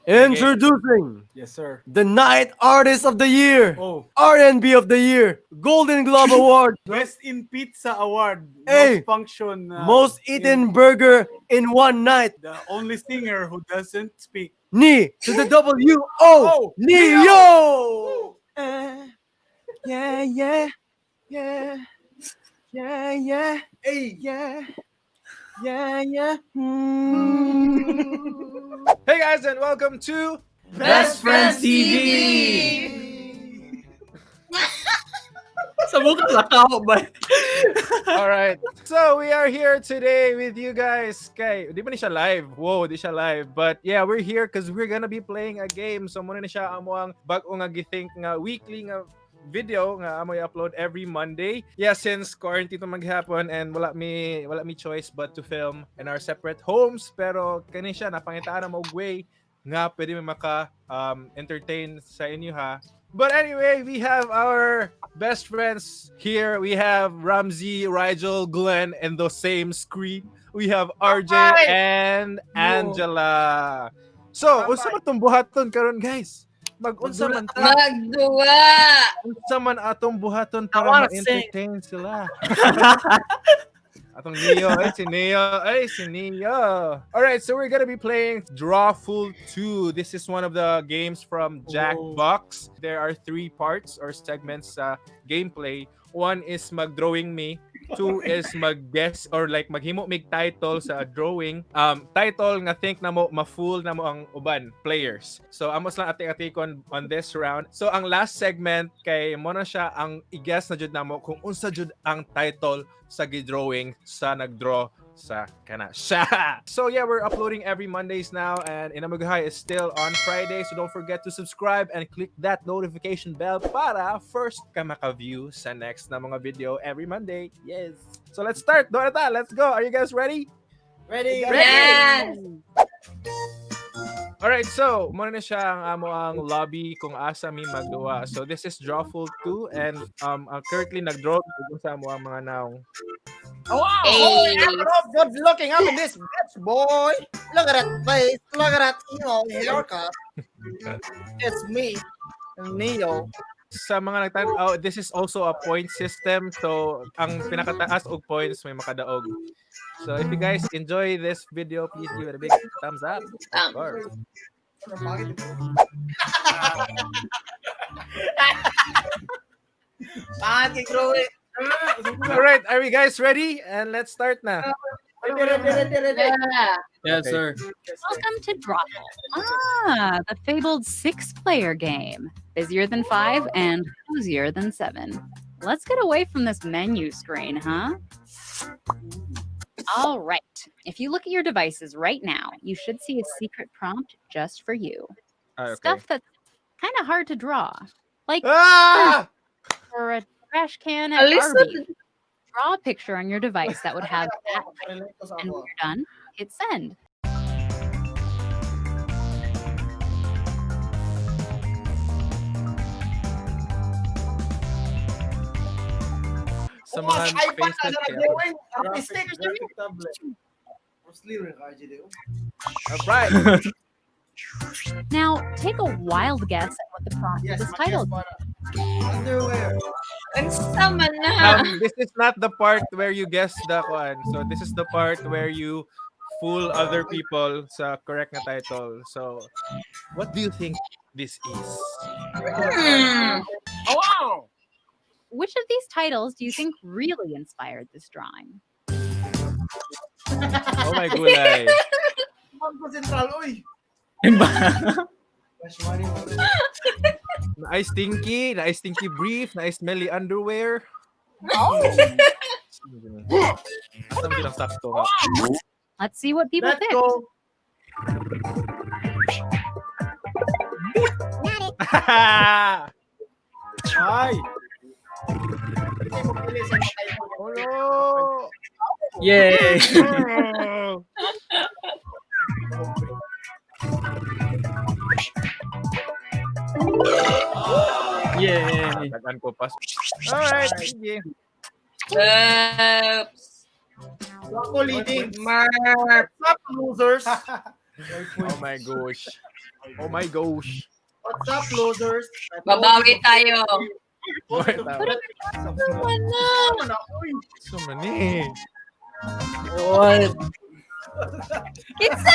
Introducing Yes, sir. the Night Artist of the Year, Oh, R&B of the Year, Golden Globe Award, Best in Pizza Award. Hey, Most function. Most Eaten Burger in One Night. The only singer who doesn't speak. Ni to the W-O, Oh, Neo! Yeah, yeah, yeah, yeah, yeah, Hey. yeah, yeah. Hey guys, and welcome to BestFriends TV! Sabog ka lakaw ba? Alright. So we are here today with you guys. Kay, di ba ni siya live? Whoa, di siya live. But yeah, we're here because we're gonna be playing a game. So muna ni siya amo ang bag-o nga githink nga weekly nga video nga amo i-upload every Monday. Yeah, since quarantine to maghapon and wala mi choice but to film in our separate homes. Pero kani siya napangitaan na mo way nga pwede mo maka entertain sa inyo ha. But anyway, we have our best friends here. We have Ramsey, Rigel, Glenn, and the same screen. We have RJ and Angela. So, unsa man tong buhaton karon, guys? Mag-unsa man ta? Magduwa! Unsa man atong buhaton para wanna ma-entertain sila? Atong Neo, si Neo. Alright, so we're gonna be playing Drawful 2. This is one of the games from Jackbox. There are 3 parts or segments sa gameplay. 1 is mag-drawing me. 2 is mag-guess or like maghimo mig title sa drawing. Title nga think na mo ma-full na mo ang uban players. So amos lang ati-atikon on this round. So ang last segment kay mo na siya ang i-guess na jud namo kung unsa jud ang title sa gi-drawing sa nag-draw sa kana siya. So yeah, we're uploading every Mondays now and Inamigohay is still on Friday. So don't forget to subscribe and click that notification bell para first ka maka-view sa next na mga video every Monday. Yes. So let's start. Donata, let's go. Are you guys ready? Ready? Yes! Alright, so muna na siya ang amo ang lobby kung asa mi magduwa. So this is Drawful 2 and currently nag-draw kung sa amo ang mga naong. Oh, wow. Hey. Good looking up in this bitch, boy. Look at that face. Look at that, haircut. It's me, Neo. Sa mga nagtan this is also a point system. So ang pinakataas og points may makadaog. So if you guys enjoy this video, please give it a big thumbs up. Of course. Alright, are we guys ready? And let's start na. Yeah. Okay. Yes, sir. Welcome to Drawful. The fabled 6-player game. Busier than 5 and cozier than 7. Let's get away from this menu screen, huh? All right. If you look at your devices right now, you should see a secret prompt just for you. Okay. Stuff that's kind of hard to draw. Like for a trash can at At least Arby's. Draw a picture on your device that would have that. And when you're done, hit send. Sa mga faces kaya. Artistic. Alright. Now, take a wild guess at what the prompt is titled. Underwear. Ang sama na. This is not the part where you guess the kuan. So this is the part where you fool other people sa correct na title. So what do you think this is? Oh, wow. Which of these titles do you think really inspired this drawing? Oh my gulay. Bangko Sentral, uy. Na-stinky brief, na-smelly underwear. Asam bilang sakto nga. Let's see what people Let's picked. go. Ay. Hindi mo pili sa title. Hello. Yay! Yay! Tagan ko pas. Alright, sige. Oops! Ako leading. Marp! Stop, losers. Oh my gosh. Oh my gosh. What's up, losers? Babawi tayo. Wait, Wala. so many. What? Kinsa?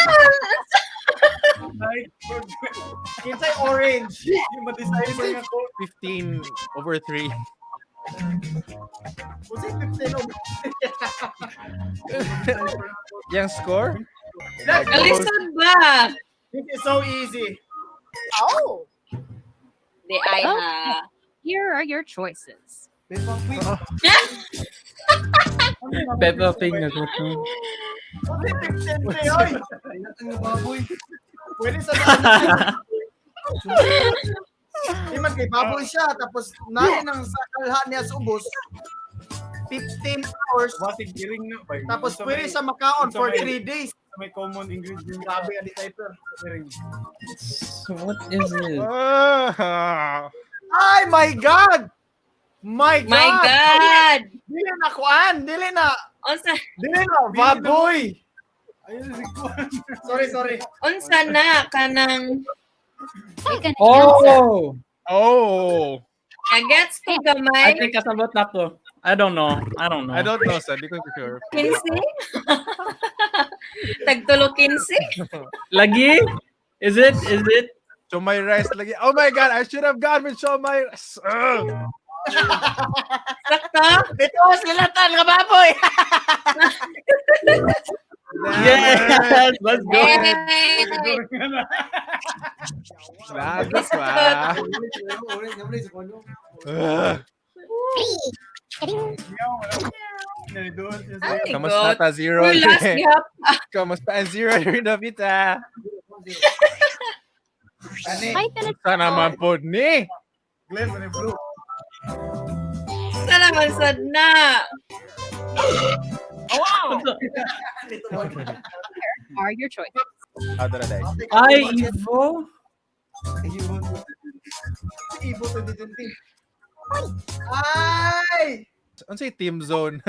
Kinsay orange. Hindi ma-decipher nga ko. 15 over 3. Kasi 15 over. Yung score? Kalisod ba? This is so easy. Oh. Di ay ha. Here are your choices. Peppa Pig na ko. Kasi 15 oy. Pwede sa daan. Di man kay baboy siya, tapos nahin ang sakalha niya sa ubos. 15 hours, Batig giring na. Bay. tapos Sa pwede may- sa makaon for sa 3 may- days. sa may common ingredient. Grabe ang decipher. Giring. What is it? Ay, my God! My God! My God! Dili na kuan, dili na baboy. Ayun, Rico. Sorry. Unsa na kanang Take an answer. Oh! Oh! kagets ko I gamay? think kasabot na to. I don't know. I don't know, sir. Di ko sure. 15? Tagtulo 15? Lagi? Is it? Siomay rice lagi. Oh my God, I should have gone with siomay rice. Sakto? Ito sila tan nga baboy. Yes! Let's go! Hey! Lagot pa. Doon siya sa- Ay, Kamusta God. ta zero? Uy, last gap. Kamusta ang zero rin na bita? Type in a Sa naman po ni. Glenn, ano yung blue? Salamat sad na. are your choices. Adara day. Ay, Ivo? Ibo 2020. Ay! Ano say team zone?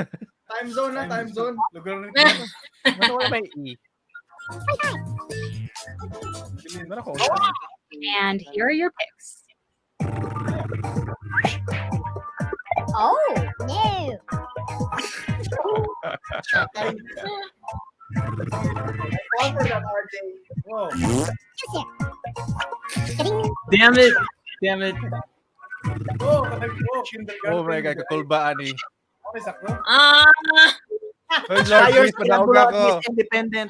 Time zone na, time zone. Lugar na Ano wala may E? Ano ko? And here are your picks. Oh, no. All for that, RJ. Oh, Damn it! Damn it! oh, kindergarten. Oh my God, kakulbaan ni. Okay, sakto. Hey Lord, please, padawag ako. Independent.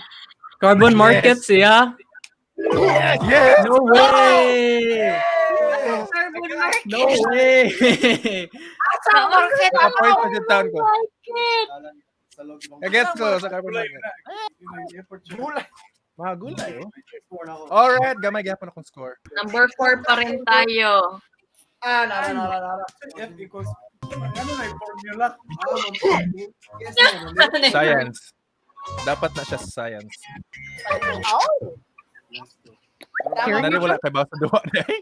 Carbon markets, yeah? Yes! No way! Carbon market. No way! Market. Naka-point pa dyan taon ko. Market. Kagets ko sa carbon market. Yun ang effort siya. Mga gulay, oh. Alright, gamay gapon akong score. Number 4 pa rin tayo. Nara. F equals, ano na yung formula? Science. Dapat na siya sa science. Oh. Nani wala kay bawat sa duwa na eh.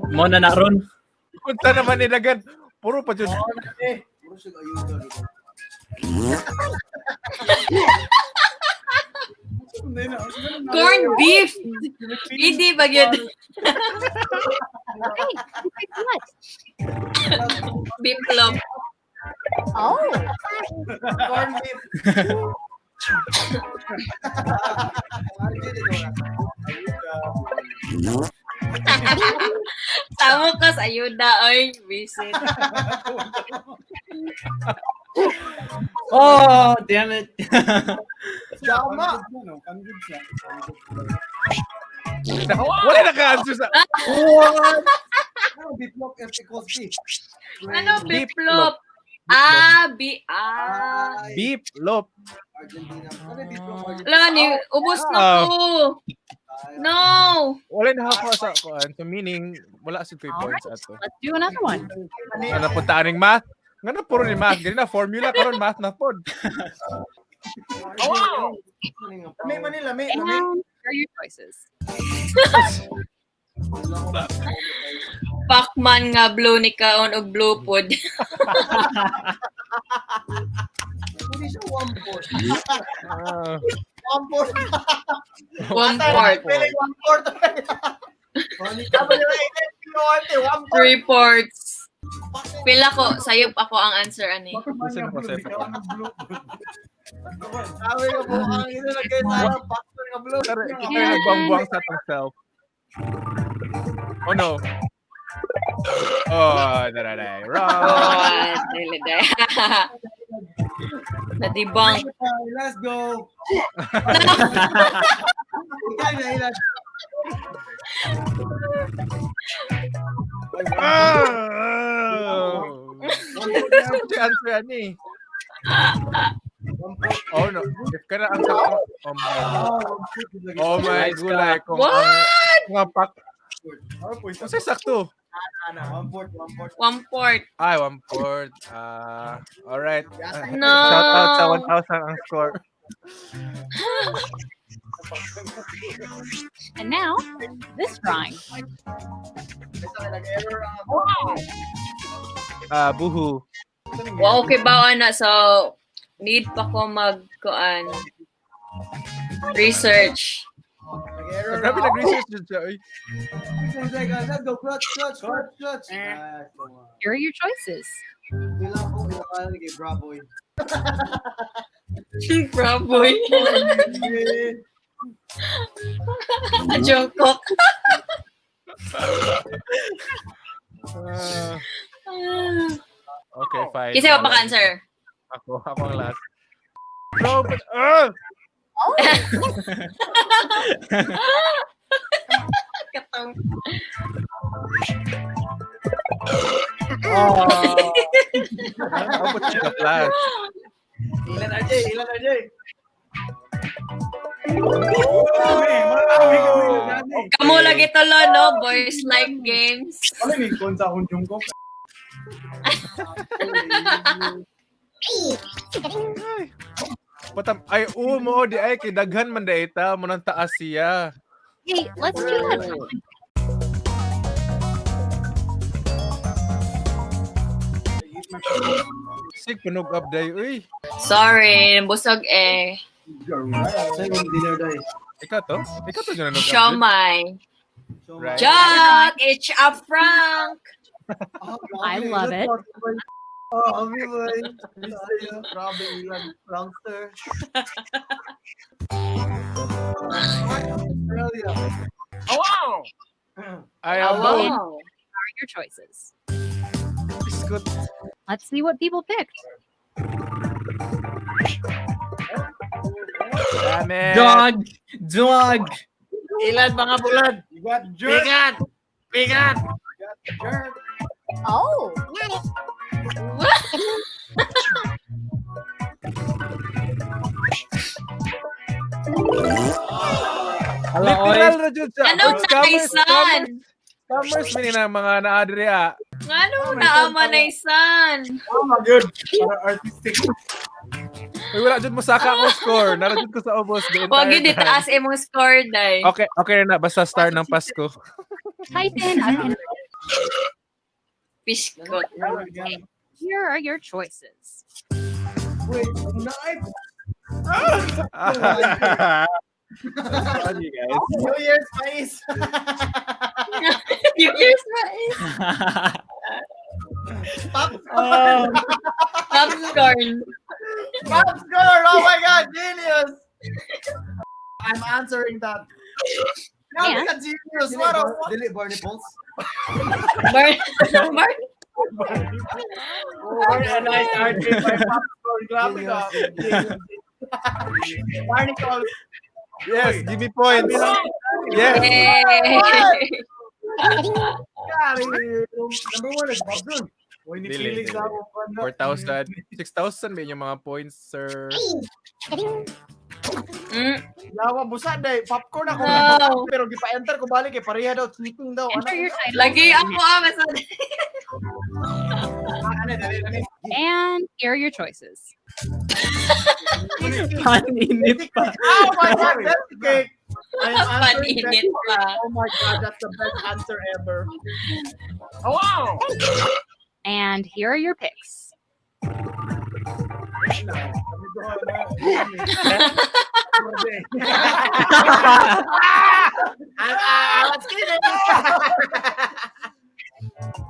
Mona na ron. Punta naman nilagan. Puro pa dyan. Corned beef. Hindi ba yun? Okay, you picked what? Beef lump. Oh. Corn beef. Tamo ka sa ayuda, oy. Visit. Oh, damn it! Jama. Wala na ka-answer sa... Ano, beef Beef lump? Beef lop. Wala ni, ubos na ko. No. Wala na ako sa kuan. So meaning, wala si 3 points ato. Let's do another one. Ano punta aning math? Nga na puro ni math. Gani na formula karon math na pod. May Manila, may. And here are your choices. Pacman nga blue ni kaon og blue pod. Hindi siya one board. 1/4. 1/4. Pili 1/4. Sabi nila, init, 1/4. 3/4. Pila ko, sayop ako ang answer ani. Gusto ko sa Sabi ko po, ang inilagay sa harap, factor nga blue. Ito yung nagbuang sa atong self. Oh no. Oh, daray. Wrong. Oh, dili day. Nadibang. Let's go. Ano yung answer yan eh? Oh no. If ka na answer ko. Oh my gulay. Kung What? mga pak. Kasi sakto. 1/4. Ay, 1/4. Alright. No. Shout out sa 1,000 ang score. And now, this drawing. Buhu. Wow, okay ba na? So, need pa ko research. Grabe nag-research dyan siya. Uy. Let's go, clutch. Here are your choices. Braboy. Jungkook. Okay, fine. Kasi pa answer. Ako ang last. No, but... Katong. How about you last? Ilan RJ? Kamu lagi tolo, no? Boys like games. Ano yung konsa akong Jungkook? Patam ay mo di ay kidaghan man data mo nang taas siya. Hey, let's do that. Sig punog up day uy. Sorry, busog eh. Ikaw to yun nanog up. Siomay. Right. Jack, it's a prank. I love it. Grabe ilan, prankster. Wow. I am Wow. Here are your choices. Biskut. Let's see what people picked. Dami. Dog. Ilan mga bulad? You got jerk. Bigat! Jerk. Oh. Literal na dyan siya. Ano naisan? Scammers mini na mga naadriya. Ano naama na isan? Oh my god. Para artistic. Uy, wala dyan mo saka akong score. Naradyan ko sa ubos. the Wag entire yun time. itaas imong score, day. Okay na. Basta star ng Pasko. Type in a Piskot. Here are your choices. Wait, knife? Funny, guys. New Year's Spice! New Year's Spice. Oh. Popcorn. Popcorn! Oh my god, genius! I'm answering that. Yeah. Grabe ka, genius! What a... Dili, Barney Pulse. A nice arcade by popcorn. Grabe ka. Barnacle. Yes, give me points. Yes. Yay! Number one is Bob Dun. When you Dili, feeling dili. 4,000. 6,000 ba yung mga points, sir? Yawa, busa day. Popcorn ako. No. Pero di pa enter ko balik eh. Pareha daw. Sleeping daw. Enter your title. Lagi ako masad. And here are your choices. Paninit pa. Oh my god, that's cake. I am answering Paninit that. pa. Oh my god, that's the best answer ever. Oh wow! And here are your picks.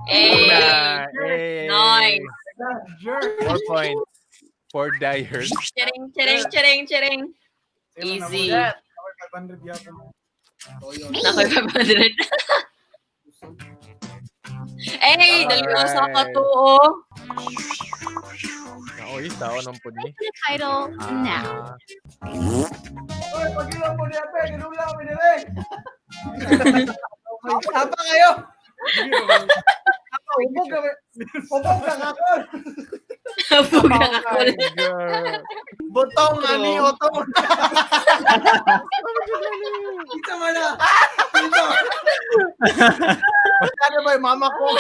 Hey. Hey. Nice. 4 points for Dyers. Chiring, chiring, chiring, chiring. Easy. Nakoy 500. Hey, dalawa sa katuo. Naoy, tao ng pudni. The title now. Oy, pagilang mo niya, pe. Ginulang mo niya, eh. Apa kayo? Hubog na, hubog na ako. Buga ako. Butong ani otong. Kita mo na. Ano ba yung mama ko?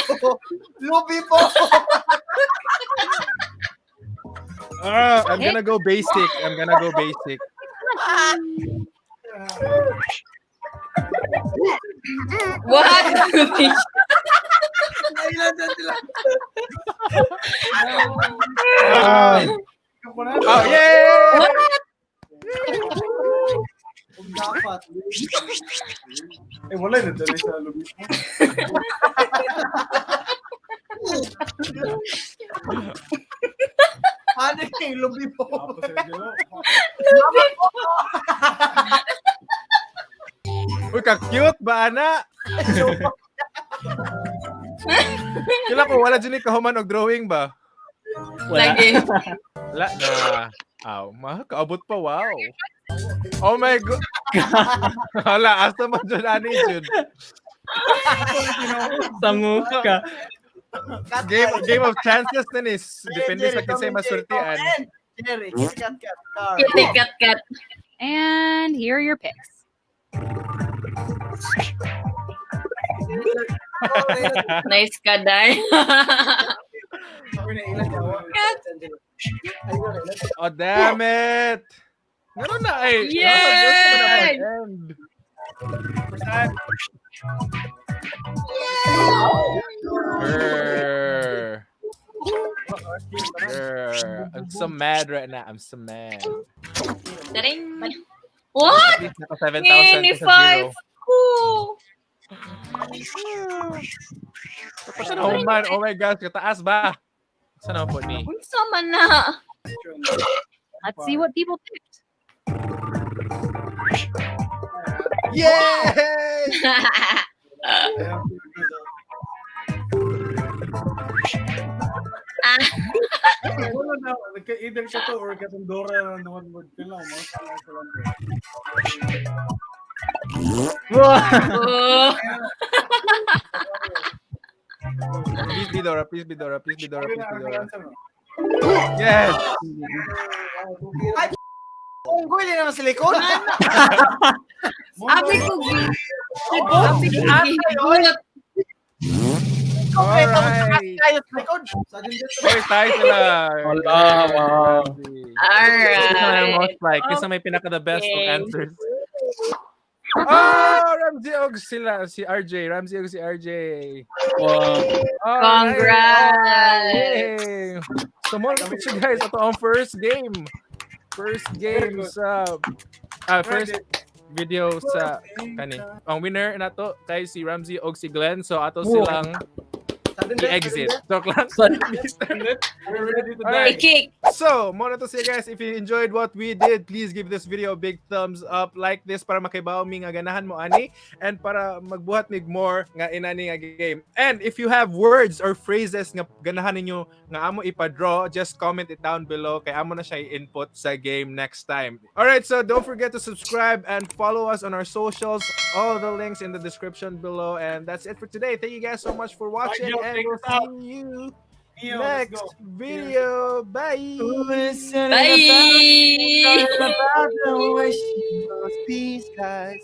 Lubi po. I'm gonna go basic. What? Nailan na sila. Oh, yeah! Dapat. Wala na dali sa lubi. Ano yung lubi po? Uy, ka-cute ba, ana? Kila ko, wala dyan kahuman og drawing ba? Lagi. Wala na. Kaabot pa, wow. Oh my God. Wala, asa man dyan, ani, Jun. Sango ka. Game of chances din is. Depende sa kinsay masurtian. Jerry, cut. Kitty cut cut. And here are your picks. Nice ka, Day. Oh, damn it! Meron na eh. Yay! I'm so mad right now. I'm so mad. Charing. What? Naka 7,000 Mini sa 5. zero. Cool. Tapos na human. Oh my gosh, kataas ba? Saan ako po ni? Unsa man na? Let's see what people picked. Yay! Wala na, either ka to or katong Dora na one word ka lang. Oh. Please be Dora, please be Dora, please be Dora, please be Dora. Yes! Unggoy din naman sa likod. Abi ko. Abi ko. Gihulot. Alright! Kaya sa likod. Oy, tayo sila. Wow. Kisa may Alright. most like, kisa may pinaka-the best of answers. Oh, Ramsey og sila, si RJ. Ramsey og si RJ. Wow. Congrats! Yay! So, more picture guys, ito ang first game. First game sa first video sa kani. Ang winner na to kay si Ramsey og si Glenn. So ato silang i-exit. Joke lang. Alright. Kick. So, muna to siya guys. If you enjoyed what we did, please give this video a big thumbs up. Like this para makibaw mi nga ganahan mo ani and para magbuhat mig more nga inani nga game. And if you have words or phrases nga ganahan ninyo nga amo ipa-draw, just comment it down below kay amo na siya i-input sa game next time. Alright, so don't forget to subscribe and follow us on our socials. All the links in the description below. And that's it for today. Thank you guys so much for watching. And we'll see you next video. Bye. Bye. Peace, guys.